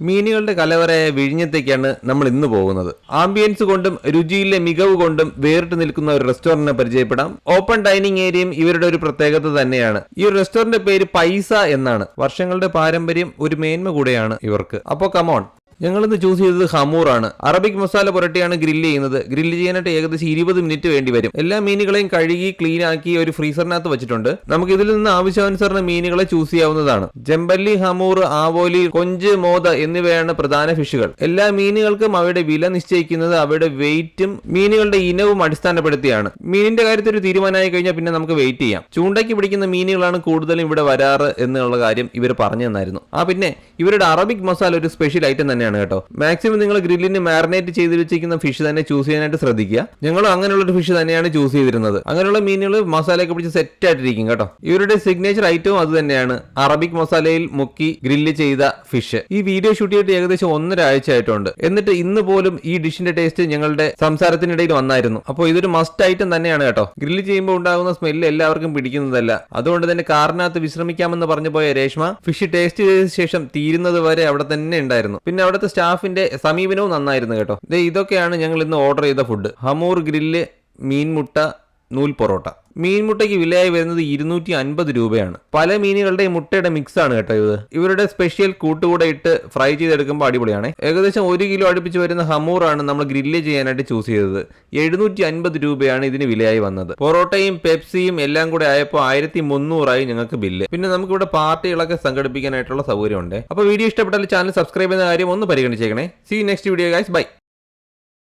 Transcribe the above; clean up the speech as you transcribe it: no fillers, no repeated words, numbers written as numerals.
മീനുകളുടെ കലവറയായ വിഴിഞ്ഞത്തേക്കാണ് നമ്മൾ ഇന്ന് പോകുന്നത്. ആംബിയൻസ് കൊണ്ടും രുചിയിലെ മികവ് കൊണ്ടും വേറിട്ട് നിൽക്കുന്ന ഒരു റെസ്റ്റോറന്റിനെ പരിചയപ്പെടാം. ഓപ്പൺ ഡൈനിങ് ഏരിയയും ഇവരുടെ ഒരു പ്രത്യേകത തന്നെയാണ്. ഈ ഒരു റെസ്റ്റോറന്റ് പേര് പൈസ എന്നാണ്. വർഷങ്ങളുടെ പാരമ്പര്യം ഒരു മേന്മ കൂടെയാണ് ഇവർക്ക്. അപ്പോ കമോൺ, ഞങ്ങളിന്ന് ചൂസ് ചെയ്തത് ഹമൂർ ആണ്. അറബിക് മസാല പുരട്ടിയാണ് ഗ്രില്ല് ചെയ്യുന്നത്. ഗ്രില്ല് ചെയ്യാനായിട്ട് ഏകദേശം 20 മിനിറ്റ് വേണ്ടി വരും. എല്ലാ മീനുകളെയും കഴുകി ക്ലീൻ ആക്കി ഒരു ഫ്രീസറിനകത്ത് വെച്ചിട്ടുണ്ട്. നമുക്ക് ഇതിൽ നിന്ന് ആവശ്യാനുസരണം മീനുകളെ ചൂസ് ചെയ്യാവുന്നതാണ്. ജമ്പല്ലി, ഹമൂർ, ആവോലി, കൊഞ്ച്, മോദ എന്നിവയാണ് പ്രധാന ഫിഷുകൾ. എല്ലാ മീനുകൾക്കും അവയുടെ വില നിശ്ചയിക്കുന്നത് അവയുടെ വെയിറ്റും മീനുകളുടെ ഇനവും അടിസ്ഥാനപ്പെടുത്തിയാണ്. മീനിന്റെ കാര്യത്തിൽ ഒരു തീരുമാനമായി കഴിഞ്ഞാൽ പിന്നെ നമുക്ക് വെയിറ്റ് ചെയ്യാം. ചൂണ്ടയ്ക്ക് പിടിക്കുന്ന മീനുകളാണ് കൂടുതലും ഇവിടെ വരാറ് എന്നുള്ള കാര്യം ഇവർ പറഞ്ഞു തന്നായിരുന്നു. പിന്നെ ഇവരുടെ അറബിക് മസാല ഒരു സ്പെഷ്യൽ ഐറ്റം തന്നെയാണ് കേട്ടോ. മാക്സിമം നിങ്ങൾ ഗ്രില്ലിന് മാരിനേറ്റ് ചെയ്ത് വെച്ചിരിക്കുന്ന ഫിഷ് തന്നെ ചൂസ് ചെയ്യാനായിട്ട് ശ്രദ്ധിക്കുക. ഞങ്ങൾ അങ്ങനെയുള്ള ഒരു ഫിഷ് തന്നെയാണ് ചൂസ് ചെയ്തിരുന്നത്. അങ്ങനെയുള്ള മീനുകൾ മസാലയൊക്കെ പിടിച്ച് സെറ്റ് ആയിട്ടിരിക്കും കേട്ടോ. ഇവരുടെ സിഗ്നേച്ചർ ഐറ്റവും അത് തന്നെയാണ്, അറബിക് മസാലയിൽ മുക്കി ഗ്രില്ല് ചെയ്ത ഫിഷ്. ഈ വീഡിയോ ഷൂട്ട് ചെയ്തിട്ട് ഏകദേശം 1.5 ആഴ്ച ആയിട്ടുണ്ട്. എന്നിട്ട് ഇന്ന് പോലും ഈ ഡിഷിന്റെ ടേസ്റ്റ് ഞങ്ങളുടെ സംസാരത്തിനിടയിൽ വന്നായിരുന്നു. അപ്പോൾ ഇതൊരു മസ്റ്റ് ഐറ്റം തന്നെയാണ് കേട്ടോ. ഗ്രില്ല് ചെയ്യുമ്പോൾ ഉണ്ടാകുന്ന സ്മെല്ല് എല്ലാവർക്കും പിടിക്കുന്നതല്ല. അതുകൊണ്ട് തന്നെ കാറിനകത്ത് വിശ്രമിക്കാമെന്ന് പറഞ്ഞു പോയ രേഷ്മ ഫിഷ് ടേസ്റ്റ് ചെയ്ത ശേഷം തീരുന്നത് വരെ അവിടെ തന്നെ ഉണ്ടായിരുന്നു. പിന്നെ അവിടുത്തെ സ്റ്റാഫിന്റെ സമീപനവും നന്നായിരുന്നു കേട്ടോ. ഇതൊക്കെയാണ് ഞങ്ങൾ ഇന്ന് ഓർഡർ ചെയ്ത ഫുഡ്. ഹമൂർ ഗ്രില്ല്, മീൻമുട്ട, നൂൽ പൊറോട്ട. മീൻമുട്ടയ്ക്ക് വിലയായി വരുന്നത് 250 രൂപയാണ്. പല മീനുകളുടെ മുട്ടയുടെ മിക്സ് ആണ് കേട്ടോ ഇത്. ഇവരുടെ സ്പെഷ്യൽ കൂട്ടുകൂടെ ഇട്ട് ഫ്രൈ ചെയ്തെടുക്കുമ്പോൾ അടിപൊളിയാണ്. ഏകദേശം 1 കിലോ അടുപ്പിച്ച് വരുന്ന ഹമൂർ ആണ് നമ്മൾ ഗ്രില്ല് ചെയ്യാനായിട്ട് ചൂസ് ചെയ്തത്. 750 രൂപയാണ് ഇതിന് വിലയായി വന്നത്. പൊറോട്ടയും പെപ്സിയും എല്ലാം കൂടെ ആയപ്പോൾ 1300 ഞങ്ങൾക്ക് ബില്ല്. പിന്നെ നമുക്ക് ഇവിടെ പാർട്ടികളൊക്കെ സംഘടിപ്പിക്കാനായിട്ടുള്ള സൗകര്യമുണ്ട്. അപ്പോൾ വീഡിയോ ഇഷ്ടപ്പെട്ടാൽ ചാനൽ സബ്സ്ക്രൈബ് ചെയ്യുന്ന കാര്യം ഒന്ന് പരിഗണിച്ചേക്കണേ. See next video guys, by.